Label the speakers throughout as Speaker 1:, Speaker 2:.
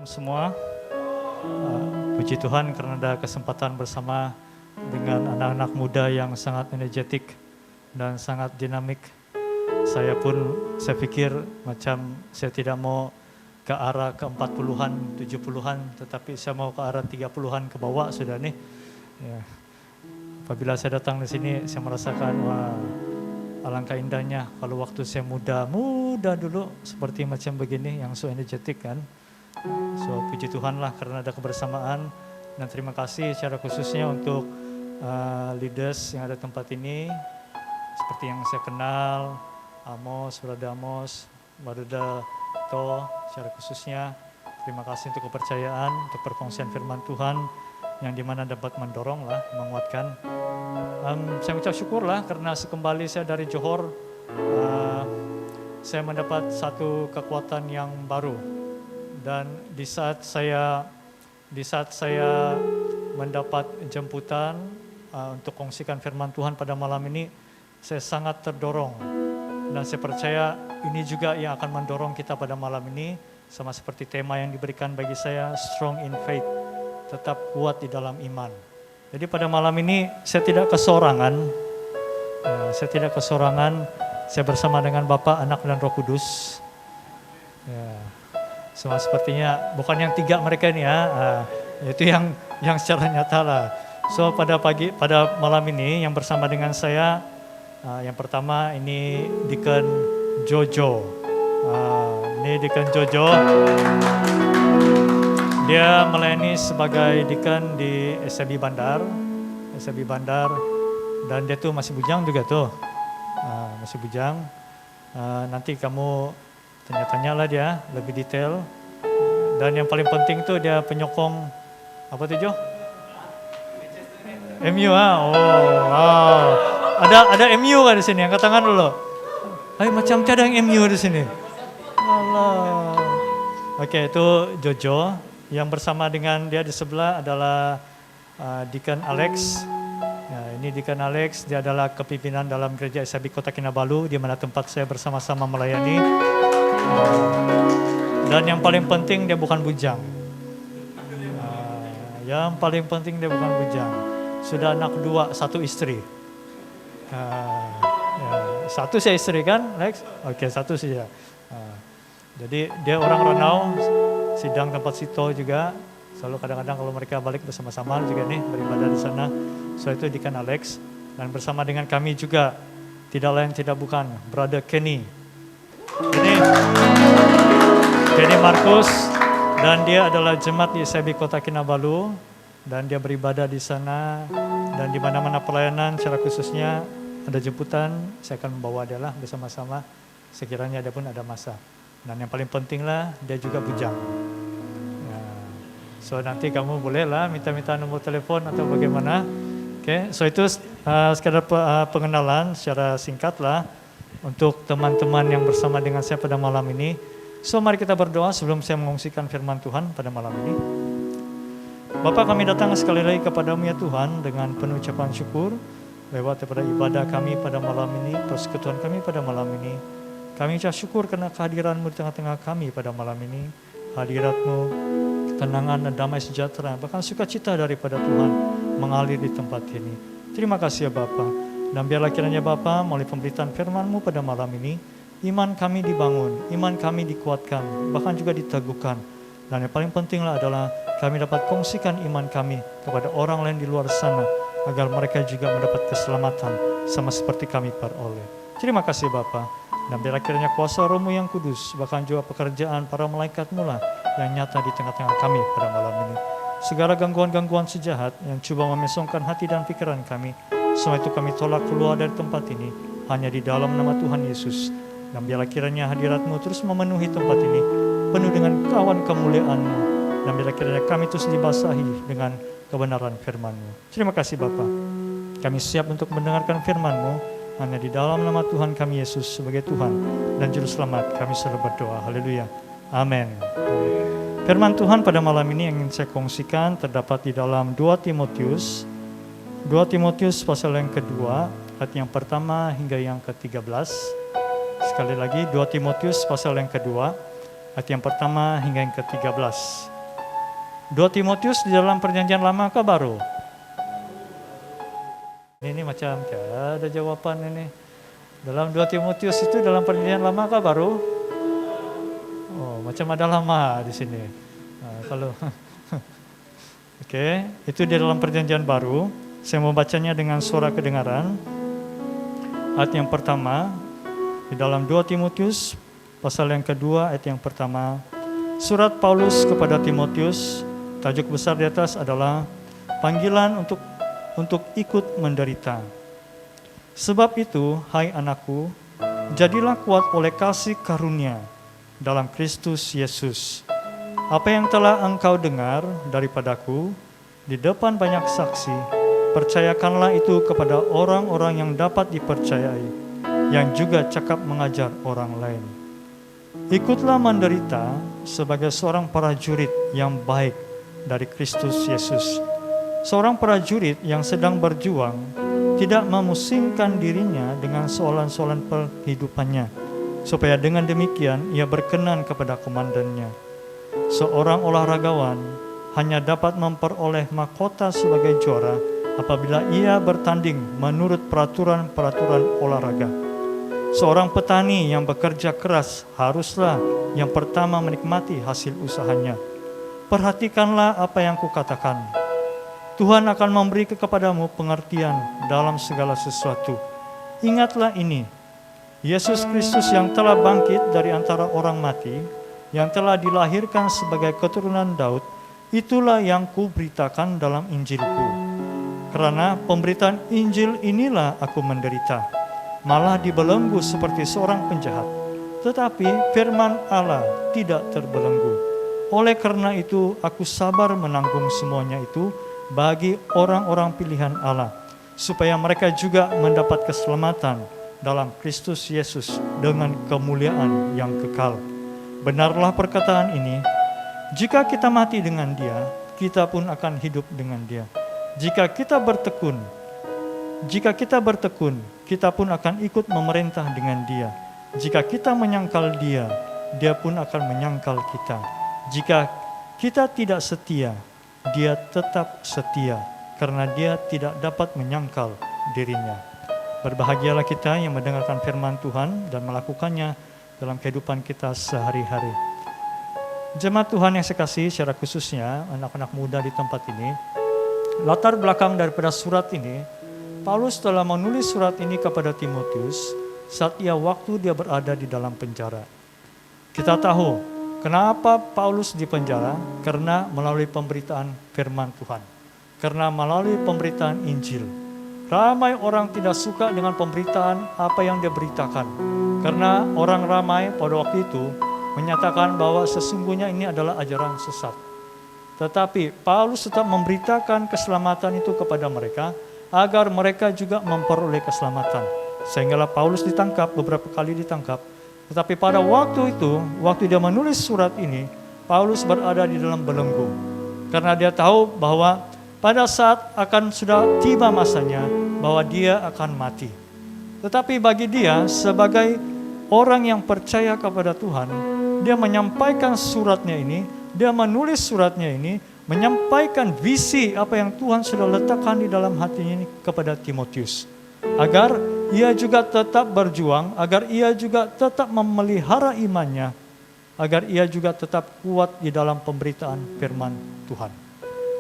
Speaker 1: Shalom semua. Puji Tuhan karena ada kesempatan bersama dengan anak-anak muda yang sangat energetik dan sangat dinamik. Saya pikir macam saya tidak mau ke arah ke 40-an, 70-an, tetapi saya mau ke arah 30-an ke bawah sudah nih. Ya. Apabila saya datang di sini, saya merasakan wah, alangkah indahnya kalau waktu saya muda dulu seperti macam begini yang so energetik kan. So puji Tuhan lah karena ada kebersamaan dan terima kasih secara khususnya untuk leaders yang ada tempat ini seperti yang saya kenal, Amos, Brother Amos, Brother To secara khususnya. Terima kasih untuk kepercayaan, untuk perkongsian firman Tuhan yang dimana dapat mendorong lah, menguatkan. Saya ucap syukur lah karena sekembali saya dari Johor, saya mendapat satu kekuatan yang baru. Dan di saat saya mendapat jemputan untuk kongsikan firman Tuhan pada malam ini, saya sangat terdorong. Dan saya percaya ini juga yang akan mendorong kita pada malam ini, sama seperti tema yang diberikan bagi saya, strong in faith, tetap kuat di dalam iman. Jadi pada malam ini saya tidak kesorangan, saya bersama dengan Bapa, Anak, dan Roh Kudus. Ya. Semua sepertinya bukan yang tiga mereka ini ya, itu yang secara nyata lah. So pada malam ini yang bersama dengan saya, yang pertama ini Deacon Jojo. Ini Deacon Jojo, dia melayani sebagai deacon di SMB Bandar, dan dia tuh masih bujang juga tuh, masih bujang. Nanti kamu tanya-tanyalah dia lebih detail. Dan yang paling penting tuh dia penyokong apa tuh Jo? MU ah. Oh, wow. Ada MU kan di sini? Angkat tangan dulu. Hai, macam ada yang MU di sini. Allah. Oke, itu Jojo. Yang bersama dengan dia di sebelah adalah Deacon Alex. Nah, ini Deacon Alex, dia adalah kepimpinan dalam gereja SAB Kota Kinabalu, di mana tempat saya bersama-sama melayani. Dan yang paling penting dia bukan bujang. Yang paling penting dia bukan bujang. Sudah anak 2, 1 istri. Satu saya istri kan, Lex? Oke, 1 saja. Jadi dia orang Ranau, sidang tempat Sito juga. Selalu kadang-kadang kalau mereka balik bersama-sama juga nih beribadah di sana. So itu Deacon Alex. Dan bersama dengan kami juga tidak lain tidak bukan Brother Kenny. Kenny Markus, dan dia adalah jemaat di SAB Kota Kinabalu, dan dia beribadah di sana, dan di mana-mana pelayanan secara khususnya ada jemputan, saya akan membawa dia lah bersama-sama sekiranya ada pun ada masa. Dan yang paling penting lah dia juga bujang. So nanti kamu boleh lah minta nomor telepon atau bagaimana. Oke, so itu sekadar pengenalan secara singkat lah untuk teman-teman yang bersama dengan saya pada malam ini. So mari kita berdoa sebelum saya mengungsikan firman Tuhan pada malam ini. Bapa, kami datang sekali lagi kepadamu ya Tuhan dengan penuh ucapan syukur lewat daripada ibadah kami pada malam ini, persekutuan kami pada malam ini. Kami ucap syukur karena kehadiran-Mu di tengah-tengah kami pada malam ini. Hadirat-Mu, ketenangan dan damai sejahtera, bahkan sukacita daripada Tuhan mengalir di tempat ini. Terima kasih ya Bapa. Dan biarlah kiranya Bapa melalui pemberitaan firman-Mu pada malam ini, iman kami dibangun, iman kami dikuatkan, bahkan juga diteguhkan. Dan yang paling pentinglah adalah kami dapat kongsikan iman kami kepada orang lain di luar sana, agar mereka juga mendapat keselamatan sama seperti kami peroleh. Terima kasih Bapa. Dan biarlah kiranya kuasa Roh-Mu yang kudus, bahkan juga pekerjaan para malaikat-Mu lah yang nyata di tengah-tengah kami pada malam ini. Segala gangguan-gangguan sejahat yang coba memesongkan hati dan pikiran kami, semua itu kami tolak keluar dari tempat ini, hanya di dalam nama Tuhan Yesus. Dan biarlah kiranya hadirat-Mu terus memenuhi tempat ini, penuh dengan kawan kemuliaan-Mu. Dan biarlah kiranya kami terus dibasahi dengan kebenaran firman-Mu. Terima kasih Bapa. Kami siap untuk mendengarkan firman-Mu, hanya di dalam nama Tuhan kami Yesus sebagai Tuhan dan Juru Selamat kami selalu berdoa. Haleluya. Amin. Firman Tuhan pada malam ini yang ingin saya kongsikan terdapat di dalam 2 Timotius pasal yang kedua, ayat yang pertama hingga yang ke-13. Sekali lagi 2 Timotius pasal yang kedua, ayat yang pertama hingga yang ke-13. 2 Timotius di dalam perjanjian lama ke baru? Ini macam ada jawaban ini. Dalam 2 Timotius itu dalam perjanjian lama ke baru? Oh, macam ada lama di sini. Nah, kalau Oke, itu di dalam perjanjian baru. Saya mau bacanya dengan suara kedengaran. Ayat yang pertama di dalam 2 Timotius pasal yang kedua ayat yang pertama. Surat Paulus kepada Timotius, tajuk besar di atas adalah panggilan untuk ikut menderita. Sebab itu, hai anakku, jadilah kuat oleh kasih karunia dalam Kristus Yesus. Apa yang telah engkau dengar daripadaku di depan banyak saksi, percayakanlah itu kepada orang-orang yang dapat dipercayai, yang juga cakap mengajar orang lain. Ikutlah menderita sebagai seorang prajurit yang baik dari Kristus Yesus. Seorang prajurit yang sedang berjuang tidak memusingkan dirinya dengan soalan-soalan kehidupannya, supaya dengan demikian ia berkenan kepada komandannya. Seorang olahragawan hanya dapat memperoleh mahkota sebagai juara apabila ia bertanding menurut peraturan-peraturan olahraga. Seorang petani yang bekerja keras haruslah yang pertama menikmati hasil usahanya. Perhatikanlah apa yang kukatakan. Tuhan akan memberi kepadamu pengertian dalam segala sesuatu. Ingatlah ini, Yesus Kristus yang telah bangkit dari antara orang mati, yang telah dilahirkan sebagai keturunan Daud, itulah yang kuberitakan dalam Injilku. Karena pemberitaan Injil inilah aku menderita, malah dibelenggu seperti seorang penjahat. Tetapi firman Allah tidak terbelenggu. Oleh karena itu aku sabar menanggung semuanya itu bagi orang-orang pilihan Allah, supaya mereka juga mendapat keselamatan dalam Kristus Yesus dengan kemuliaan yang kekal. Benarlah perkataan ini, jika kita mati dengan Dia, kita pun akan hidup dengan Dia. Jika kita bertekun, kita pun akan ikut memerintah dengan Dia. Jika kita menyangkal Dia, Dia pun akan menyangkal kita. Jika kita tidak setia, Dia tetap setia, karena Dia tidak dapat menyangkal dirinya. Berbahagialah kita yang mendengarkan firman Tuhan dan melakukannya dalam kehidupan kita sehari-hari. Jemaat Tuhan yang saya kasih, secara khususnya anak-anak muda di tempat ini, latar belakang daripada surat ini, Paulus telah menulis surat ini kepada Timotius saat waktu dia berada di dalam penjara. Kita tahu kenapa Paulus di penjara, karena melalui pemberitaan firman Tuhan, karena melalui pemberitaan Injil. Ramai orang tidak suka dengan pemberitaan apa yang dia beritakan, karena orang ramai pada waktu itu menyatakan bahwa sesungguhnya ini adalah ajaran sesat. Tetapi Paulus tetap memberitakan keselamatan itu kepada mereka, agar mereka juga memperoleh keselamatan. Sehinggalah Paulus ditangkap, beberapa kali ditangkap. Tetapi pada waktu itu, waktu dia menulis surat ini, Paulus berada di dalam belenggu. Karena dia tahu bahwa pada saat akan sudah tiba masanya, bahwa dia akan mati. Tetapi bagi dia, sebagai orang yang percaya kepada Tuhan, dia menyampaikan suratnya ini, dia menulis suratnya ini, menyampaikan visi apa yang Tuhan sudah letakkan di dalam hatinya ini kepada Timotius. Agar ia juga tetap berjuang, agar ia juga tetap memelihara imannya, agar ia juga tetap kuat di dalam pemberitaan firman Tuhan.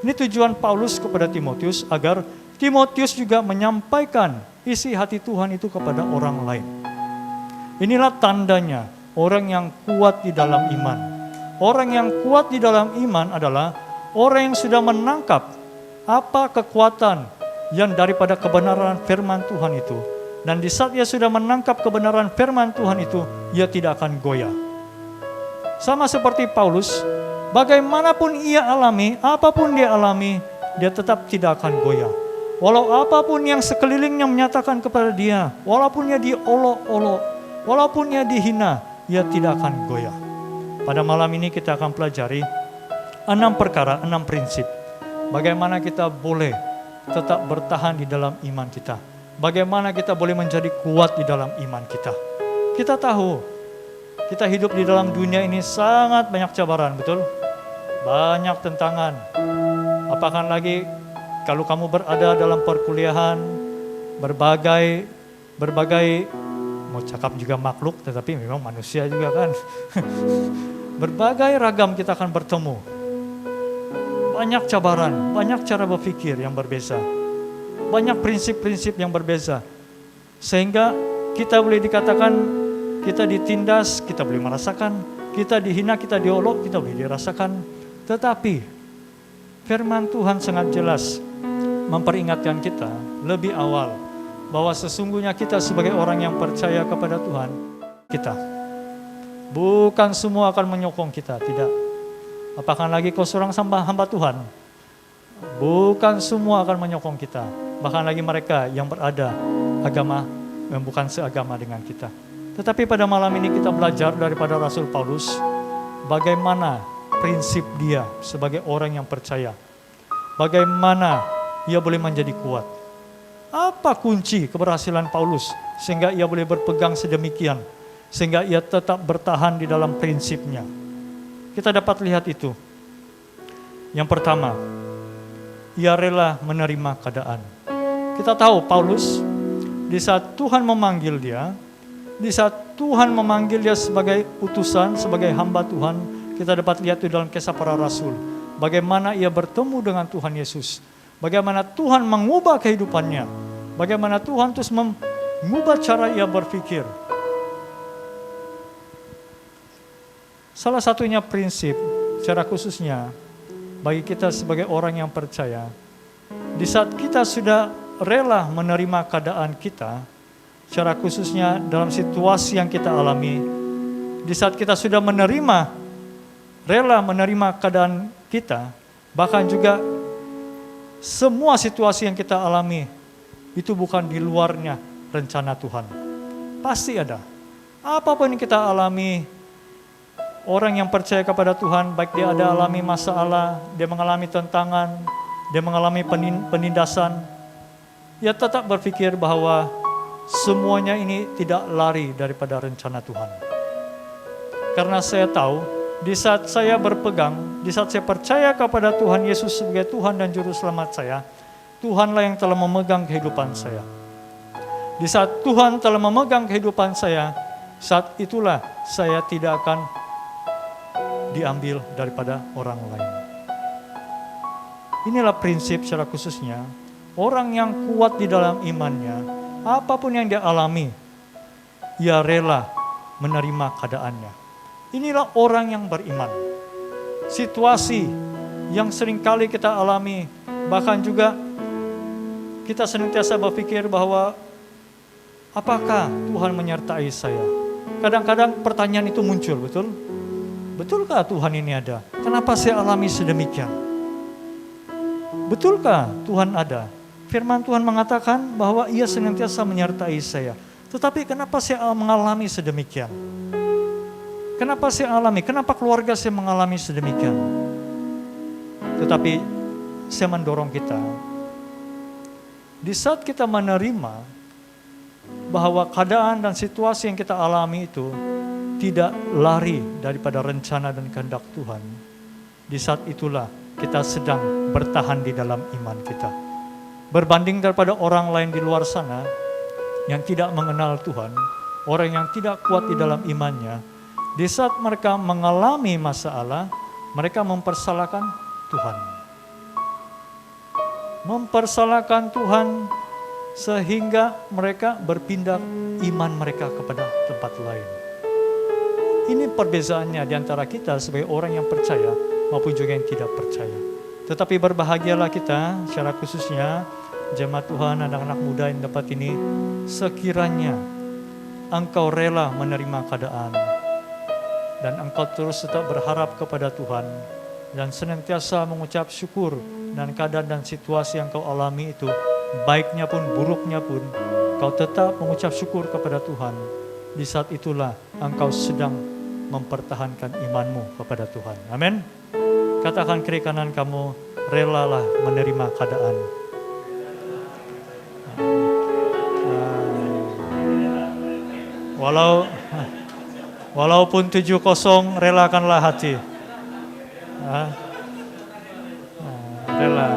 Speaker 1: Ini tujuan Paulus kepada Timotius, agar Timotius juga menyampaikan isi hati Tuhan itu kepada orang lain. Inilah tandanya orang yang kuat di dalam iman. Orang yang kuat di dalam iman adalah orang yang sudah menangkap apa kekuatan yang daripada kebenaran firman Tuhan itu. Dan di saat ia sudah menangkap kebenaran firman Tuhan itu, ia tidak akan goyah. Sama seperti Paulus, bagaimanapun ia alami, apapun dia alami, dia tetap tidak akan goyah. Walau apapun yang sekelilingnya menyatakan kepada dia, walaupun ia diolok-olok, walaupun ia dihina, ia tidak akan goyah. Pada malam ini kita akan pelajari 6 perkara, 6 prinsip. Bagaimana kita boleh tetap bertahan di dalam iman kita. Bagaimana kita boleh menjadi kuat di dalam iman kita. Kita tahu, kita hidup di dalam dunia ini sangat banyak cabaran, betul? banyak tentangan. Apakah lagi kalau kamu berada dalam perkuliahan, berbagai mau cakap juga makhluk, tetapi memang manusia juga kan. Berbagai ragam kita akan bertemu. Banyak cabaran, banyak cara berpikir yang berbeza. Banyak prinsip-prinsip yang berbeza. Sehingga kita boleh dikatakan, kita ditindas, kita boleh merasakan. Kita dihina, kita diolok, kita boleh dirasakan. Tetapi firman Tuhan sangat jelas memperingatkan kita lebih awal bahwa sesungguhnya kita sebagai orang yang percaya kepada Tuhan, kita bukan semua akan menyokong kita, tidak. Apakah lagi kau seorang hamba Tuhan, bukan semua akan menyokong kita. Bahkan lagi mereka yang berada agama yang bukan seagama dengan kita. Tetapi pada malam ini kita belajar daripada Rasul Paulus bagaimana prinsip dia sebagai orang yang percaya. Bagaimana ia boleh menjadi kuat. Apa kunci keberhasilan Paulus sehingga ia boleh berpegang sedemikian, sehingga ia tetap bertahan di dalam prinsipnya. Kita dapat lihat itu. Yang pertama, ia rela menerima keadaan. Kita tahu Paulus, di saat Tuhan memanggil dia, di saat Tuhan memanggil dia sebagai utusan, sebagai hamba Tuhan, kita dapat lihat itu dalam Kisah Para Rasul. Bagaimana ia bertemu dengan Tuhan Yesus. Bagaimana Tuhan mengubah kehidupannya. Bagaimana Tuhan terus mengubah cara ia berpikir. Salah satunya prinsip, secara khususnya bagi kita sebagai orang yang percaya, di saat kita sudah rela menerima keadaan kita, secara khususnya dalam situasi yang kita alami, di saat kita sudah rela menerima keadaan kita, bahkan juga semua situasi yang kita alami itu bukan di luarnya rencana Tuhan. Pasti ada. Apapun yang kita alami, orang yang percaya kepada Tuhan, baik dia ada alami masalah, dia mengalami tentangan, dia mengalami penindasan, ia tetap berpikir bahwa semuanya ini tidak lari daripada rencana Tuhan. Karena saya tahu, di saat saya berpegang, di saat saya percaya kepada Tuhan Yesus sebagai Tuhan dan Juru Selamat saya, Tuhanlah yang telah memegang kehidupan saya. Di saat Tuhan telah memegang kehidupan saya, saat itulah saya tidak akan diambil daripada orang lain. Inilah prinsip secara khususnya, orang yang kuat di dalam imannya, apapun yang dia alami, ia rela menerima keadaannya. Inilah orang yang beriman. Situasi yang seringkali kita alami, bahkan juga kita senantiasa berpikir bahwa apakah Tuhan menyertai saya? Kadang-kadang pertanyaan itu muncul, betul? Betulkah Tuhan ini ada? Kenapa saya alami sedemikian? Betulkah Tuhan ada? Firman Tuhan mengatakan bahwa ia senantiasa menyertai saya. Tetapi kenapa saya mengalami sedemikian? Kenapa saya alami? Kenapa keluarga saya mengalami sedemikian? Tetapi saya mendorong kita, di saat kita menerima bahwa keadaan dan situasi yang kita alami itu tidak lari daripada rencana dan kehendak Tuhan, di saat itulah kita sedang bertahan di dalam iman kita. Berbanding daripada orang lain di luar sana yang tidak mengenal Tuhan, orang yang tidak kuat di dalam imannya, di saat mereka mengalami masalah, mereka mempersalahkan Tuhan. Mempersalahkan Tuhan sehingga mereka berpindah iman mereka kepada tempat lain. Ini perbezaannya di antara kita sebagai orang yang percaya maupun juga yang tidak percaya. Tetapi berbahagialah kita, secara khususnya jemaat Tuhan, anak-anak muda yang dapat ini, sekiranya engkau rela menerima keadaan, dan engkau terus tetap berharap kepada Tuhan, dan senantiasa mengucap syukur dan keadaan dan situasi yang kau alami itu, baiknya pun buruknya pun, kau tetap mengucap syukur kepada Tuhan. Di saat itulah engkau sedang mempertahankan imanmu kepada Tuhan. Amin. Katakan kiri kanan kamu, relalah menerima keadaan. Walaupun 7-0, relakanlah hati. Rela.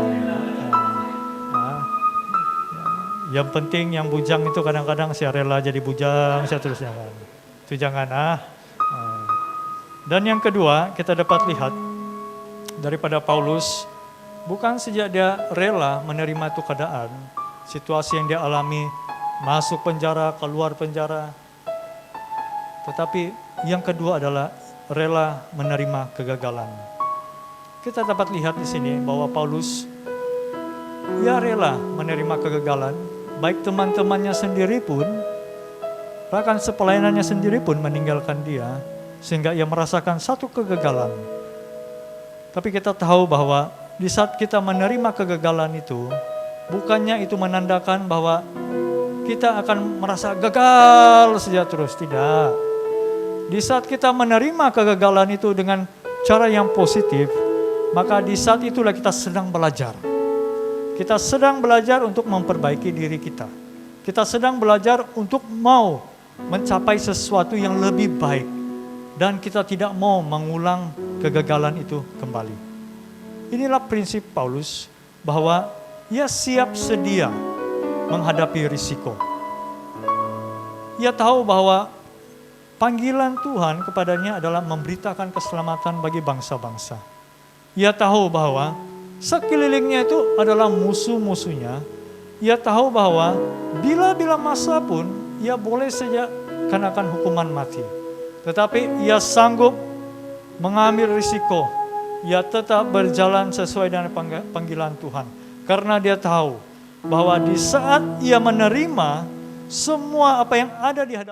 Speaker 1: Nah, yang penting yang bujang itu kadang-kadang saya rela jadi bujang, saya terusnya kan. Itu jangan Dan yang kedua kita dapat lihat daripada Paulus, bukan sejak dia rela menerima itu keadaan, situasi yang dia alami, masuk penjara, keluar penjara. Tetapi yang kedua adalah rela menerima kegagalan. Kita dapat lihat di sini bahwa Paulus ia rela menerima kegagalan, baik teman-temannya sendiri pun, bahkan sepelayanannya sendiri pun meninggalkan dia, sehingga ia merasakan satu kegagalan. Tapi kita tahu bahwa di saat kita menerima kegagalan itu, bukannya itu menandakan bahwa kita akan merasa gagal saja terus, tidak. Di saat kita menerima kegagalan itu dengan cara yang positif, maka di saat itulah kita sedang belajar. Kita sedang belajar untuk memperbaiki diri kita. Kita sedang belajar untuk mau mencapai sesuatu yang lebih baik. Dan kita tidak mau mengulang kegagalan itu kembali. Inilah prinsip Paulus, bahwa ia siap sedia menghadapi risiko. Ia tahu bahwa panggilan Tuhan kepadanya adalah memberitakan keselamatan bagi bangsa-bangsa. Ia tahu bahwa sekelilingnya itu adalah musuh-musuhnya. Ia tahu bahwa bila-bila masa pun ia boleh saja kenakan hukuman mati. Tetapi ia sanggup mengambil risiko. Ia tetap berjalan sesuai dengan panggilan Tuhan. Karena dia tahu bahwa di saat ia menerima semua apa yang ada di hadapan